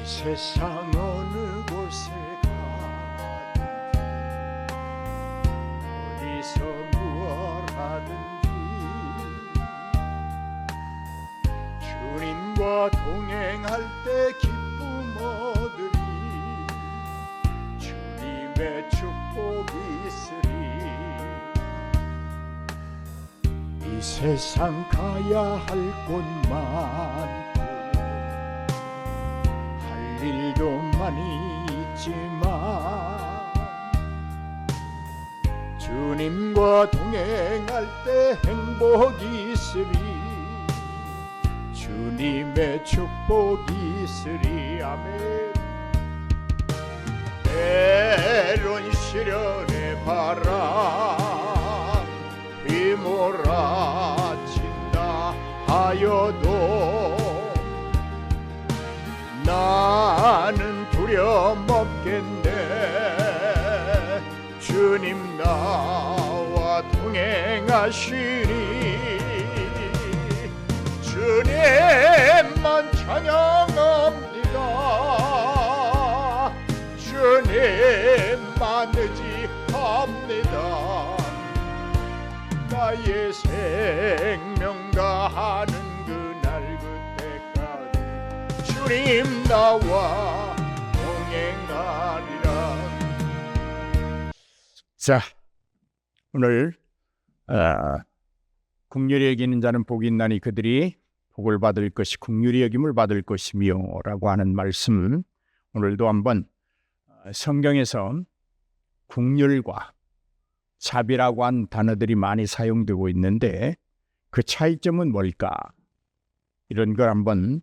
세상 어느 곳에 가든지 어디서 무얼 하든지 주님과 동행할 때 기쁨 얻으리. 주님의 축복이 있으리. 이 세상 가야 할 곳만 일도 많이 있지만 주님과 동행할 때 행복이 있으리. 주님의 축복이 있으리. 아멘. 때론 시련의 바람 휘몰아친다 하여도 나는 두려움 없겠네. 주님 나와 동행하시니 주님만 찬양합니다. 주님만 의지합니다. 나의 생명 다하는 그날 그때까지 주님 나와 동행하리라. 자, 오늘 긍휼히 여기는 자는 복이 있나니 그들이 복을 받을 것이 긍휼히 여김을 받을 것이며 라고 하는 말씀, 오늘도 한번 성경에서 긍휼과 자비라고 한 단어들이 많이 사용되고 있는데 그 차이점은 뭘까? 이런 걸 한번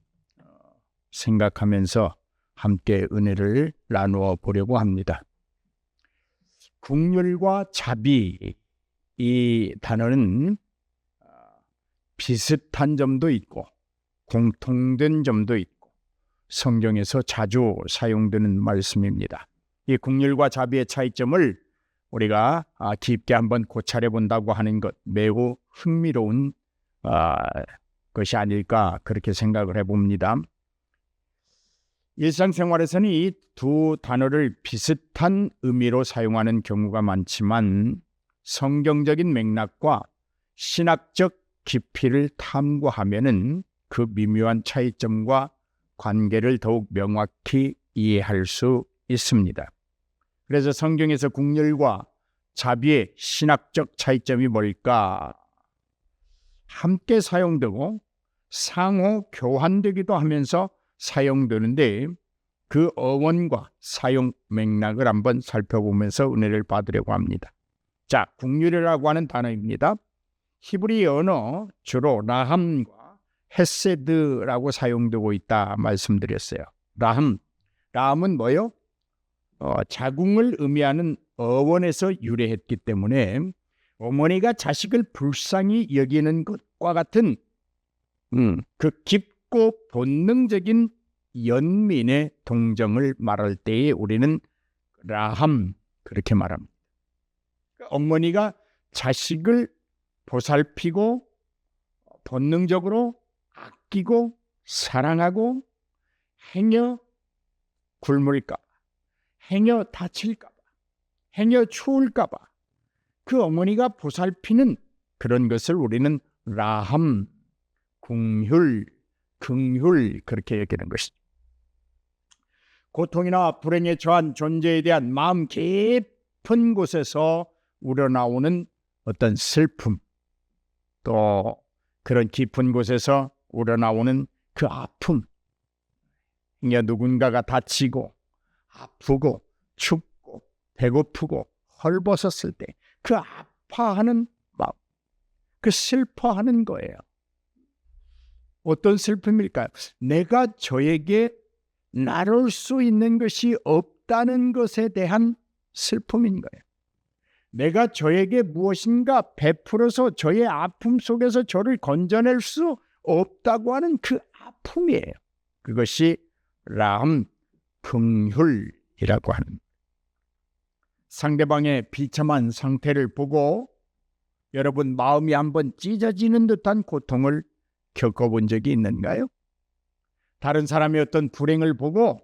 생각하면서 함께 은혜를 나누어 보려고 합니다. 긍휼과 자비, 이 단어는 비슷한 점도 있고 공통된 점도 있고 성경에서 자주 사용되는 말씀입니다. 이 긍휼과 자비의 차이점을 우리가 깊게 한번 고찰해 본다고 하는 것, 매우 흥미로운 것이 아닐까 그렇게 생각을 해봅니다. 일상생활에서는 이 두 단어를 비슷한 의미로 사용하는 경우가 많지만 성경적인 맥락과 신학적 깊이를 탐구하면은 그 미묘한 차이점과 관계를 더욱 명확히 이해할 수 있습니다. 그래서 성경에서 긍휼과 자비의 신학적 차이점이 뭘까? 함께 사용되고 상호 교환되기도 하면서 사용되는데 그 어원과 사용 맥락을 한번 살펴보면서 은혜를 받으려고 합니다. 자, 긍휼이라고 하는 단어입니다. 히브리 언어 주로 라함과 헤세드라고 사용되고 있다 말씀드렸어요. 라함은 뭐요? 자궁을 의미하는 어원에서 유래했기 때문에 어머니가 자식을 불쌍히 여기는 것과 같은 그 깊고 본능적인 연민의 동정을 말할 때에 우리는 라함 그렇게 말합니다. 어머니가 자식을 보살피고 본능적으로 아끼고 사랑하고 행여 굶을까 봐, 행여 다칠까 봐, 행여 추울까 봐 그 어머니가 보살피는 그런 것을 우리는 라함, 긍휼, 긍휼 그렇게 얘기하는 것이죠. 고통이나 불행에 처한 존재에 대한 마음 깊은 곳에서 우러나오는 어떤 슬픔, 또 그런 깊은 곳에서 우러나오는 그 아픔, 누군가가 다치고 아프고 춥고 배고프고 헐벗었을 때 그 아파하는 마음, 그 슬퍼하는 거예요. 어떤 슬픔일까요? 내가 저에게 나눌 수 있는 것이 없다는 것에 대한 슬픔인 거예요. 내가 저에게 무엇인가 베풀어서 저의 아픔 속에서 저를 건져낼 수 없다고 하는 그 아픔이에요. 그것이 라함, 긍휼이라고 하는. 상대방의 비참한 상태를 보고 여러분 마음이 한번 찢어지는 듯한 고통을 겪어본 적이 있는가요? 다른 사람의 어떤 불행을 보고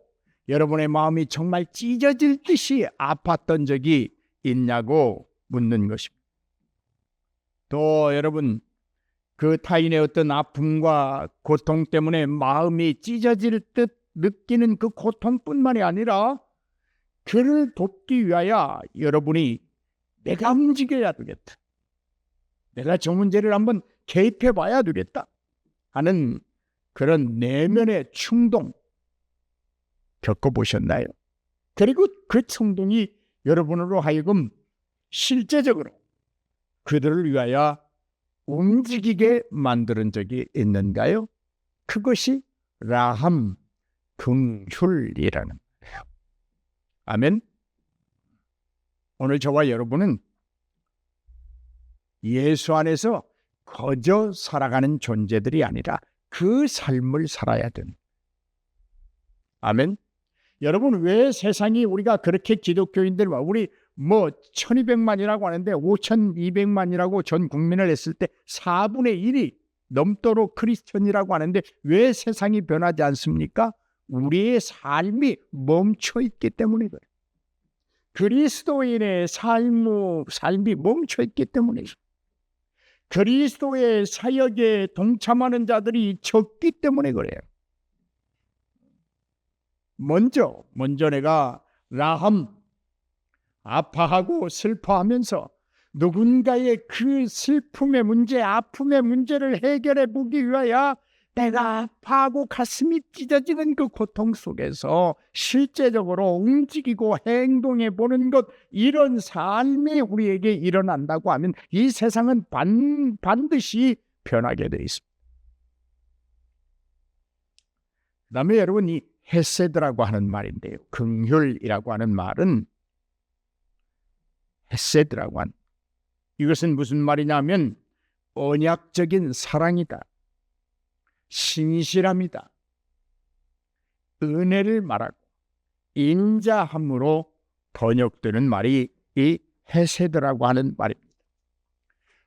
여러분의 마음이 정말 찢어질 듯이 아팠던 적이 있냐고 묻는 것입니다. 또 여러분, 그 타인의 어떤 아픔과 고통 때문에 마음이 찢어질 듯 느끼는 그 고통뿐만이 아니라 그를 돕기 위하여 여러분이 내가 움직여야 되겠다, 내가 저 문제를 한번 개입해 봐야 되겠다 하는 그런 내면의 충동 겪어보셨나요? 그리고 그 충동이 여러분으로 하여금 실제적으로 그들을 위하여 움직이게 만드는 적이 있는가요? 그것이 라함, 긍휼이라는 거예요. 아멘. 오늘 저와 여러분은 예수 안에서 거저 살아가는 존재들이 아니라 그 삶을 살아야 됩니다. 아멘. 여러분, 왜 세상이 우리가 그렇게 기독교인들, 우리 1200만이라고 하는데 5200만이라고 전 국민을 했을 때 4분의 1이 넘도록 크리스천이라고 하는데 왜 세상이 변하지 않습니까? 우리의 삶이 멈춰 있기 때문에 그래요. 그리스도인의 삶이 멈춰 있기 때문에, 그리스도의 사역에 동참하는 자들이 적기 때문에 그래요. 먼저 내가 라함, 아파하고 슬퍼하면서 누군가의 그 슬픔의 문제, 아픔의 문제를 해결해 보기 위하여 내가 아파하고 가슴이 찢어지는 그 고통 속에서 실제적으로 움직이고 행동해 보는 것, 이런 삶이 우리에게 일어난다고 하면 이 세상은 반드시 변하게 돼 있습니다. 그 다음에 여러분, 이 헤세드라고 하는 말인데요, 긍휼이라고 하는 말은 헤세드라고 한, 이것은 무슨 말이냐면 언약적인 사랑이다, 신실함이다, 은혜를 말하고 인자함으로 번역되는 말이 이 헤세드라고 하는 말입니다.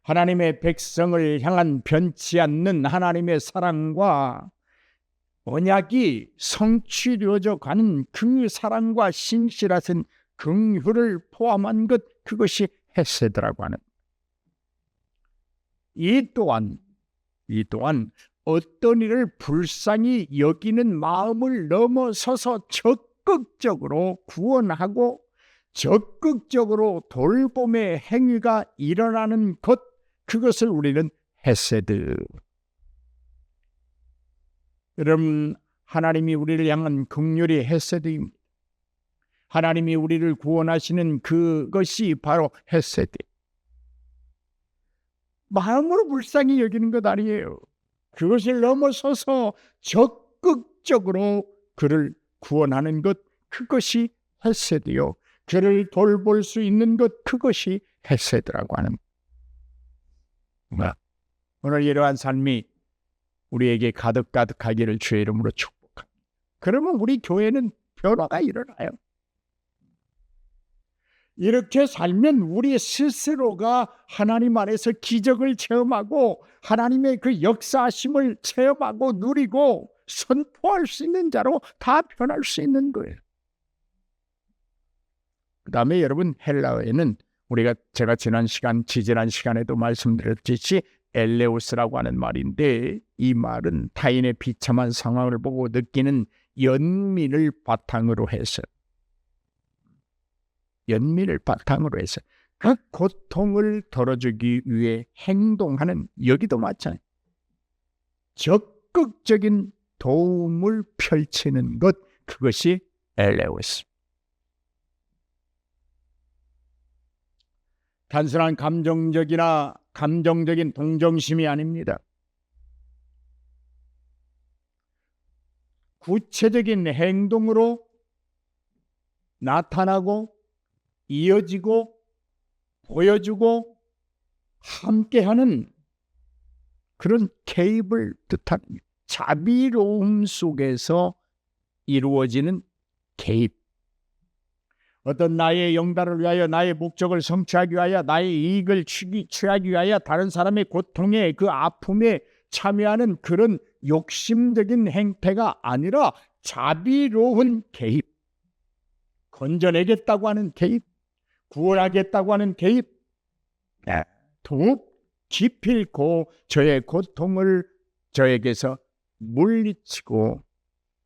하나님의 백성을 향한 변치 않는 하나님의 사랑과 언약이 성취되어져 가는 그 사랑과 신실하신 긍휼을 포함한 것, 그것이 헤세드라고 하는. 이 또한 어떤 일을 불쌍히 여기는 마음을 넘어서서 적극적으로 구원하고 적극적으로 돌봄의 행위가 일어나는 것, 그것을 우리는 헤세드. 여러분, 하나님이 우리를 향한 긍휼이 헤세드입니다. 하나님이 우리를 구원하시는 그것이 바로 헤세드. 마음으로 불쌍히 여기는 것 아니에요. 그것을 넘어서서 적극적으로 그를 구원하는 것, 그것이 헤세드요. 그를 돌볼 수 있는 것, 그것이 헤세드라고 하는. 오늘 이러한 삶이 우리에게 가득가득하기를 주의 이름으로 축복합니다. 그러면 우리 교회는 변화가 일어나요. 이렇게 살면 우리 스스로가 하나님 안에서 기적을 체험하고 하나님의 그 역사하심을 체험하고 누리고 선포할 수 있는 자로 다 변할 수 있는 거예요. 그 다음에 여러분, 헬라어에는 제가 지난 시간에도 말씀드렸듯이 엘레오스라고 하는 말인데, 이 말은 타인의 비참한 상황을 보고 느끼는 연민을 바탕으로 해서 그 고통을 덜어주기 위해 행동하는, 여기도 마찬가지, 적극적인 도움을 펼치는 것, 그것이 엘레오스. 단순한 감정적인 동정심이 아닙니다. 구체적인 행동으로 나타나고 이어지고 보여주고 함께하는 그런 개입을 뜻하는, 자비로움 속에서 이루어지는 개입. 어떤 나의 영달을 위하여, 나의 목적을 성취하기 위하여, 나의 이익을 취하기 위하여 다른 사람의 고통에, 그 아픔에 참여하는 그런 욕심적인 행태가 아니라 자비로운 개입. 건져내겠다고 하는 개입, 구원하겠다고 하는 개입, 더욱 기필코 저의 고통을 저에게서 물리치고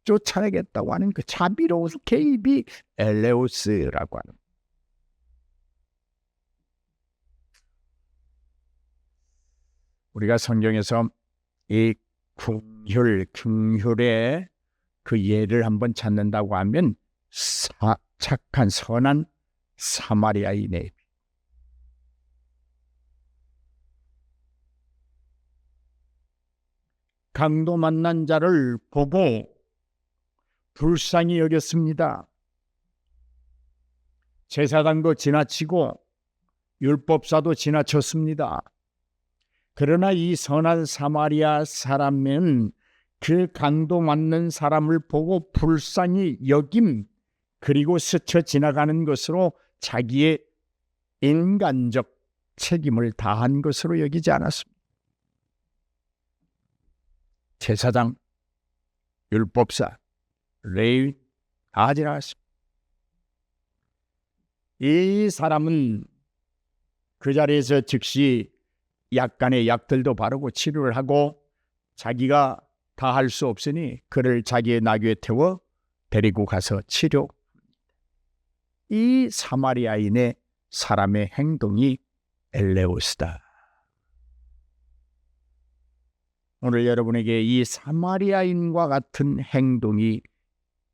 쫓아내겠다고 하는 그 자비로운 개입이 엘레오스라고 하는. 우리가 성경에서 이 긍휼의 그 예를 한번 찾는다고 하면 착한 선한 사마리아인의 강도 만난 자를 보고 불쌍히 여겼습니다. 제사장도 지나치고 율법사도 지나쳤습니다. 그러나 이 선한 사마리아 사람은 그 강도 맞는 사람을 보고 불쌍히 여김, 그리고 스쳐 지나가는 것으로 자기의 인간적 책임을 다한 것으로 여기지 않았습니다. 제사장, 율법사, 레위 다 지나갔습니다. 이 사람은 그 자리에서 즉시 약간의 약들도 바르고 치료를 하고 자기가 다 할 수 없으니 그를 자기의 나귀에 태워 데리고 가서 치료. 이 사마리아인의 사람의 행동이 엘레오스다. 오늘 여러분에게 이 사마리아인과 같은 행동이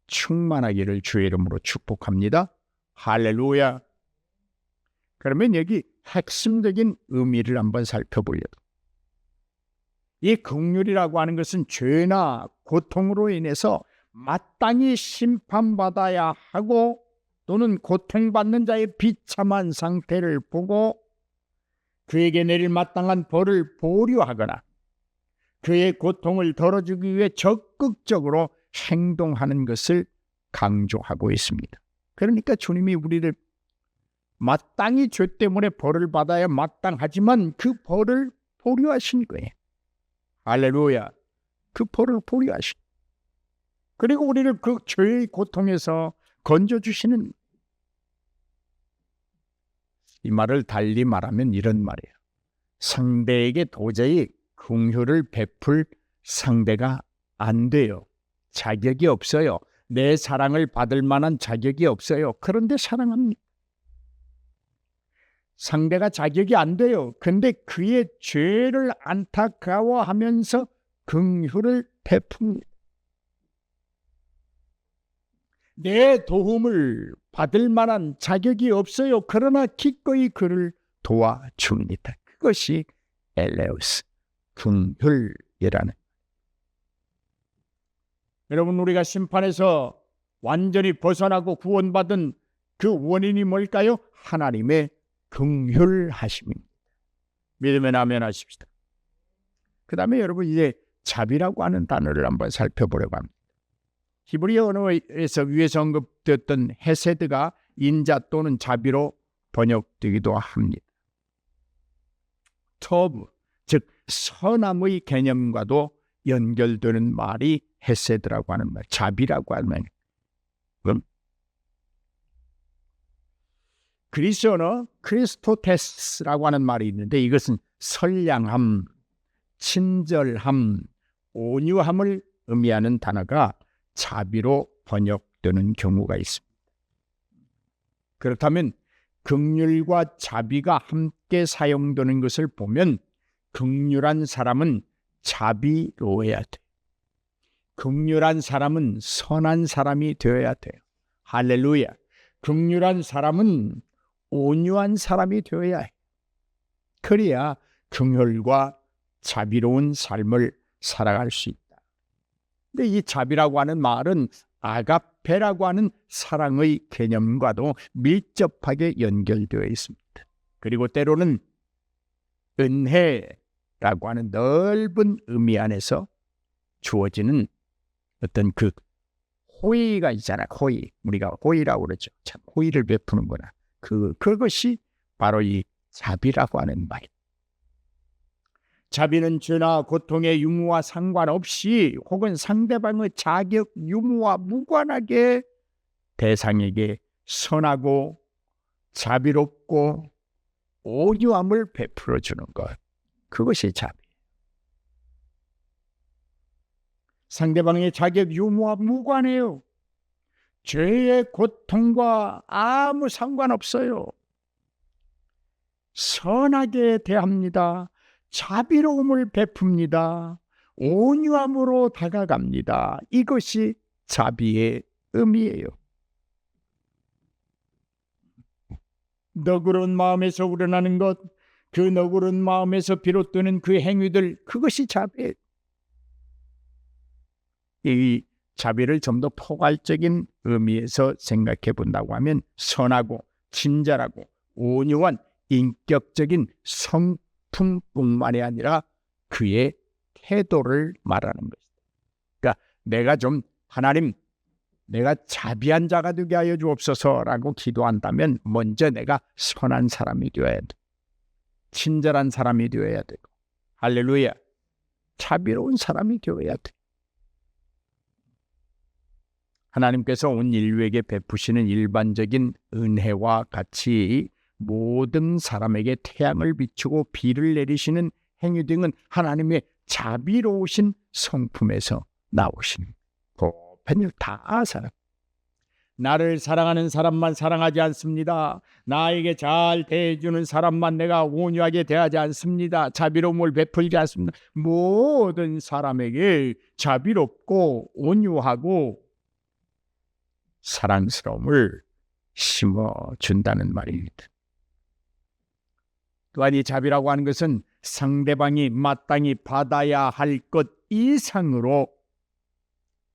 충만하기를 주의 이름으로 축복합니다. 할렐루야. 그러면 여기 핵심적인 의미를 한번 살펴보려고. 이 긍휼이라고 하는 것은 죄나 고통으로 인해서 마땅히 심판받아야 하고 또는 고통받는 자의 비참한 상태를 보고 그에게 내릴 마땅한 벌을 보류하거나 그의 고통을 덜어주기 위해 적극적으로 행동하는 것을 강조하고 있습니다. 그러니까 주님이 우리를 마땅히 죄 때문에 벌을 받아야 마땅하지만 그 벌을 보류하신 거예요. 할렐루야. 그 벌을 보류하신. 그리고 우리를 그 죄의 고통에서 건져주시는. 이 말을 달리 말하면 이런 말이에요. 상대에게 도저히 긍휼을 베풀 상대가 안 돼요. 자격이 없어요. 내 사랑을 받을 만한 자격이 없어요. 그런데 사랑합니다. 상대가 자격이 안 돼요. 근데 그의 죄를 안타까워하면서 긍휼을 베풉니다. 내 도움을 받을 만한 자격이 없어요. 그러나 기꺼이 그를 도와줍니다. 그것이 엘레오스, 긍휼이라는. 여러분, 우리가 심판에서 완전히 벗어나고 구원받은 그 원인이 뭘까요? 하나님의 긍휼하심입니다. 믿으면 아멘 하십시다. 그 다음에 여러분 이제 자비라고 하는 단어를 한번 살펴보려고 합니다. 히브리어 언어에서 위에서 언급되었던 헤세드가 인자 또는 자비로 번역되기도 합니다. 터브, 즉 선함의 개념과도 연결되는 말이 헤세드라고 하는 말, 자비라고 하는 말. 그럼 그리스어는 크리스토테스라고 하는 말이 있는데 이것은 선량함, 친절함, 온유함을 의미하는 단어가 자비로 번역되는 경우가 있습니다. 그렇다면 긍휼과 자비가 함께 사용되는 것을 보면 긍휼한 사람은 자비로워야 돼. 긍휼한 사람은 선한 사람이 되어야 돼요. 할렐루야. 긍휼한 사람은 온유한 사람이 되어야 해. 그래야 긍휼과 자비로운 삶을 살아갈 수 있다. 근데 이 자비라고 하는 말은 아가페라고 하는 사랑의 개념과도 밀접하게 연결되어 있습니다. 그리고 때로는 은혜라고 하는 넓은 의미 안에서 주어지는 어떤 그 호의가 있잖아. 호의. 우리가 호의라고 그러죠. 참 호의를 베푸는구나. 그것이 바로 이 자비라고 하는 말. 자비는 죄나 고통의 유무와 상관없이 혹은 상대방의 자격 유무와 무관하게 대상에게 선하고 자비롭고 온유함을 베풀어 주는 것. 그것이 자비. 상대방의 자격 유무와 무관해요. 죄의 고통과 아무 상관없어요. 선하게 대합니다. 자비로움을 베풉니다. 온유함으로 다가갑니다. 이것이 자비의 의미예요. 너그러운 마음에서 우러나는 것, 그 너그러운 마음에서 비롯되는 그 행위들, 그것이 자비예요. 이 자비를 좀 더 포괄적인 의미에서 생각해 본다고 하면 선하고 친절하고 온유한 인격적인 성품뿐만이 아니라 그의 태도를 말하는 것이다. 그러니까 내가 좀 하나님, 내가 자비한 자가 되게 하여 주옵소서라고 기도한다면 먼저 내가 선한 사람이 되어야 돼. 친절한 사람이 되어야 되고, 할렐루야, 자비로운 사람이 되어야 돼. 하나님께서 온 인류에게 베푸시는 일반적인 은혜와 같이 모든 사람에게 태양을 비추고 비를 내리시는 행위 등은 하나님의 자비로우신 성품에서 나오신 보편을 다 사랑. 나를 사랑하는 사람만 사랑하지 않습니다. 나에게 잘 대해주는 사람만 내가 온유하게 대하지 않습니다. 자비로움을 베풀지 않습니다. 모든 사람에게 자비롭고 온유하고 사랑스러움을 심어준다는 말입니다. 또한 이 자비라고 하는 것은 상대방이 마땅히 받아야 할 것 이상으로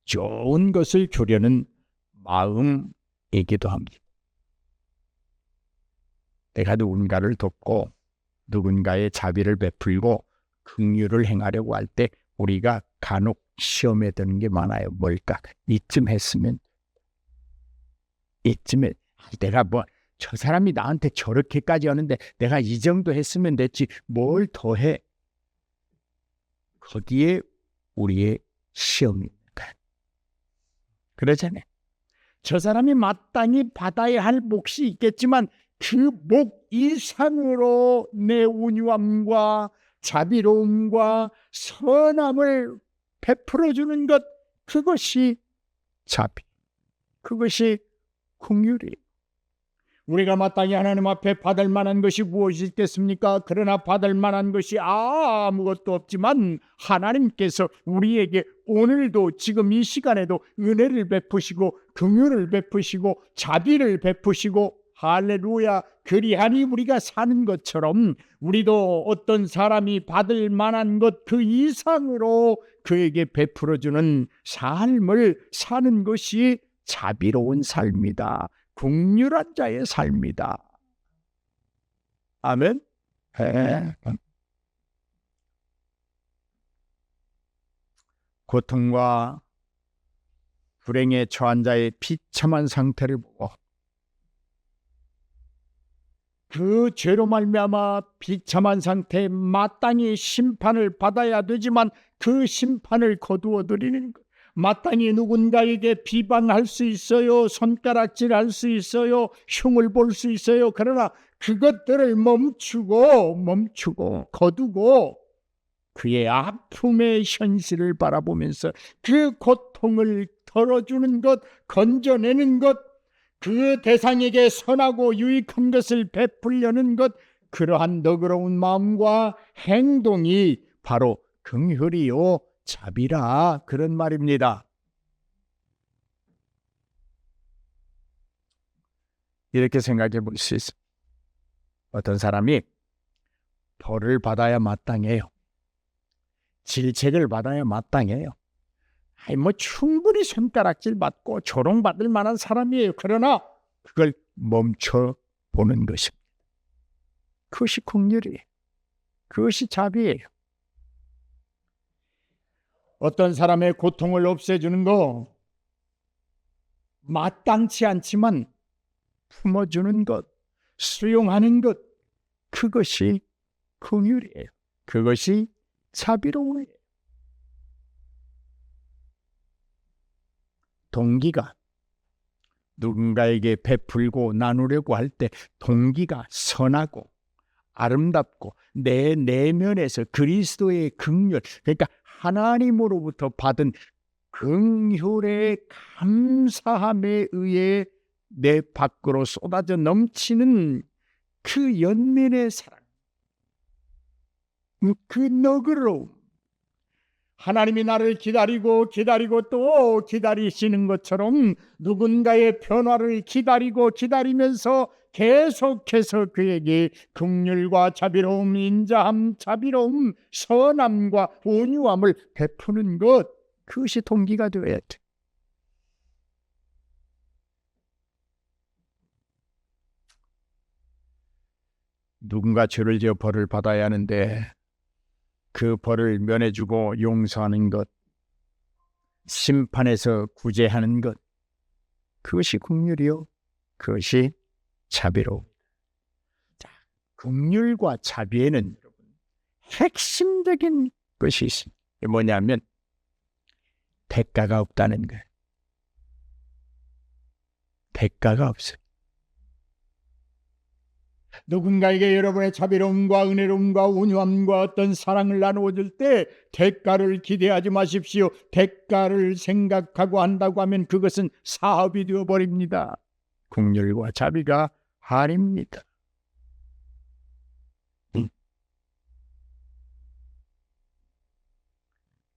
좋은 것을 주려는 마음이기도 합니다. 내가 누군가를 돕고 누군가의 자비를 베풀고 긍휼을 행하려고 할 때 우리가 간혹 시험에 드는 게 많아요. 뭘까? 이쯤 했으면, 이쯤에 내가 저 사람이 나한테 저렇게까지 하는데 내가 이 정도 했으면 됐지 뭘 더 해? 거기에 우리의 시험입니다. 그러잖아요. 저 사람이 마땅히 받아야 할 몫이 있겠지만 그 몫 이상으로 내 온유함과 자비로움과 선함을 베풀어 주는 것, 그것이 자비, 그것이 긍휼이에요. 우리가 마땅히 하나님 앞에 받을 만한 것이 무엇이 있겠습니까? 그러나 받을 만한 것이 아무것도 없지만 하나님께서 우리에게 오늘도 지금 이 시간에도 은혜를 베푸시고 긍휼을 베푸시고 자비를 베푸시고, 할렐루야, 그리하니 우리가 사는 것처럼 우리도 어떤 사람이 받을 만한 것 그 이상으로 그에게 베풀어주는 삶을 사는 것이 자비로운 삶이다. 긍휼한 자의 삶이다. 아멘. 고통과 불행에 처한 자의 비참한 상태를 보고 그 죄로 말미암아 비참한 상태에 마땅히 심판을 받아야 되지만 그 심판을 거두어 드리는 것, 마땅히 누군가에게 비방할 수 있어요. 손가락질할 수 있어요. 흉을 볼 수 있어요. 그러나 그것들을 멈추고 거두고 그의 아픔의 현실을 바라보면서 그 고통을 덜어주는 것, 건져내는 것, 그 대상에게 선하고 유익한 것을 베풀려는 것, 그러한 너그러운 마음과 행동이 바로 긍휼이요 자비라, 그런 말입니다. 이렇게 생각해 볼 수 있습니다. 어떤 사람이 벌을 받아야 마땅해요. 질책을 받아야 마땅해요. 충분히 손가락질 받고 조롱받을 만한 사람이에요. 그러나 그걸 멈춰 보는 것입니다. 그것이 긍휼이에요. 그것이 자비예요. 어떤 사람의 고통을 없애주는 거 마땅치 않지만 품어주는 것, 수용하는 것, 그것이 긍휼이에요. 그것이 자비로워요. 동기가 누군가에게 베풀고 나누려고 할 때 동기가 선하고 아름답고 내 내면에서 그리스도의 긍휼, 그러니까 하나님으로부터 받은 긍휼의 감사함에 의해 내 밖으로 쏟아져 넘치는 그 연민의 사랑, 그 너그러움, 하나님이 나를 기다리고 또 기다리시는 것처럼 누군가의 변화를 기다리면서 계속해서 그에게 긍휼과 자비로움, 인자함, 자비로움, 선함과 온유함을 베푸는 것, 그것이 동기가 되어야 돼. 누군가 죄를 지어 벌을 받아야 하는데 그 벌을 면해주고 용서하는 것, 심판에서 구제하는 것, 그것이 긍휼이요, 그것이 자비로움. 자, 긍휼과 자비에는 핵심적인 것이 있습니다. 이게 뭐냐면 대가가 없다는 거예요. 대가가 없어요. 누군가에게 여러분의 자비로움과 은혜로움과 온유함과 어떤 사랑을 나누어 줄 때 대가를 기대하지 마십시오. 대가를 생각하고 한다고 하면 그것은 사업이 되어버립니다. 긍휼과 자비가 한입니다.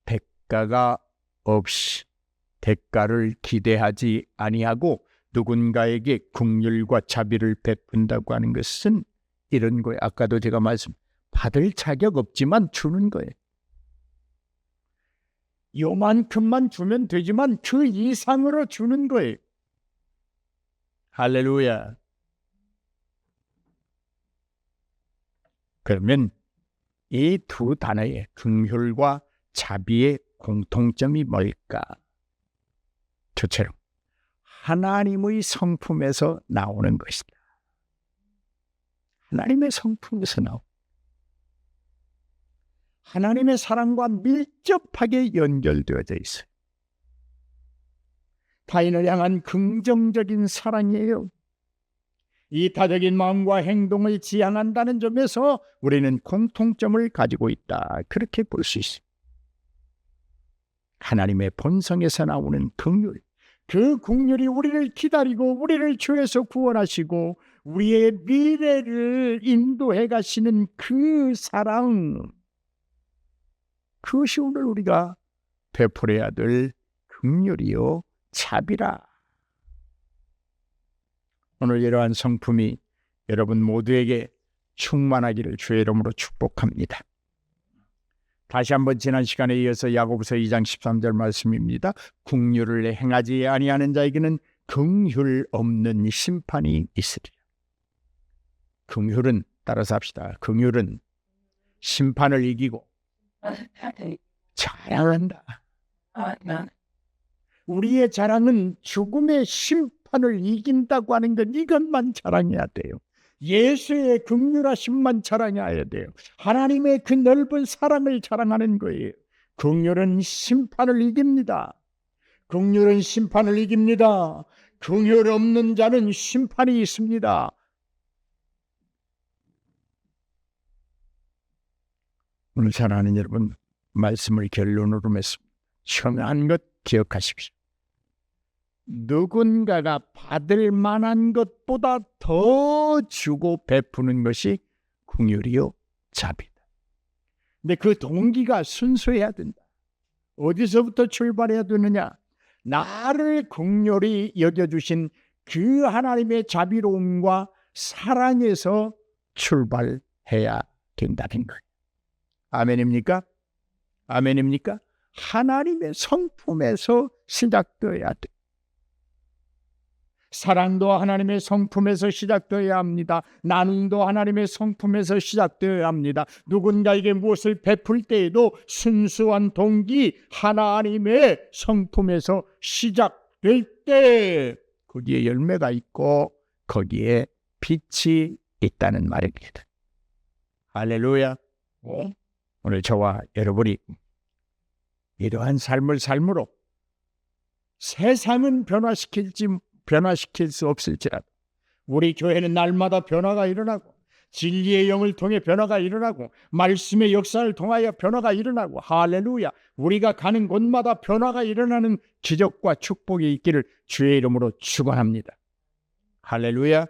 대가가 없이 대가를 기대하지 아니하고 누군가에게 긍휼과 자비를 베푼다고 하는 것은 이런 거예요. 아까도 제가 받을 자격 없지만 주는 거예요. 요만큼만 주면 되지만 그 이상으로 주는 거예요. 할렐루야. 그러면 이 두 단어의 긍휼과 자비의 공통점이 뭘까? 저처럼 하나님의 성품에서 나오는 것이다. 하나님의 성품에서 나오고 하나님의 사랑과 밀접하게 연결되어져 있어요. 타인을 향한 긍정적인 사랑이에요. 이타적인 마음과 행동을 지향한다는 점에서 우리는 공통점을 가지고 있다. 그렇게 볼 수 있습니다. 하나님의 본성에서 나오는 긍휼, 그 긍휼이 우리를 기다리고 우리를 죄에서 구원하시고 우리의 미래를 인도해 가시는 그 사랑, 그것이 오늘 우리가 베풀어야 될 긍휼이요 자비라. 오늘 이러한 성품이 여러분 모두에게 충만하기를 주의 이름으로 축복합니다. 다시 한번 지난 시간에 이어서 야고보서 2장 13절 말씀입니다. 긍휼을 행하지 아니하는 자에게는 긍휼 없는 심판이 있으리라. 긍휼은, 따라서 합시다. 긍휼은 심판을 이기고 자랑한다. 우리의 자랑은 죽음의 심판을 이긴다고 하는 것, 이것만 자랑해야 돼요. 예수의 긍휼하심만 자랑해야 돼요. 하나님의 그 넓은 사랑을 자랑하는 거예요. 긍휼은 심판을 이깁니다. 긍휼은 심판을 이깁니다. 긍휼 없는 자는 심판이 있습니다. 오늘 사랑하는 여러분, 말씀을 결론으로 맺습니다. 청한 것 기억하십시오. 누군가가 받을 만한 것보다 더 주고 베푸는 것이 긍휼이요 자비다. 근데 그 동기가 순수해야 된다. 어디서부터 출발해야 되느냐? 나를 긍휼히 여겨주신 그 하나님의 자비로움과 사랑에서 출발해야 된다는 거예요. 아멘입니까? 아멘입니까? 하나님의 성품에서 시작되어야 돼. 사랑도 하나님의 성품에서 시작되어야 합니다. 나눔도 하나님의 성품에서 시작되어야 합니다. 누군가에게 무엇을 베풀 때에도 순수한 동기 하나님의 성품에서 시작될 때 거기에 열매가 있고 거기에 빛이 있다는 말입니다. 할렐루야. 오늘 저와 여러분이 이러한 삶을 삶으로 세상은 변화시킬지 변화시킬 수 없을지라도 우리 교회는 날마다 변화가 일어나고 진리의 영을 통해 변화가 일어나고 말씀의 역사를 통하여 변화가 일어나고 할렐루야, 우리가 가는 곳마다 변화가 일어나는 기적과 축복이 있기를 주의 이름으로 축원합니다. 할렐루야.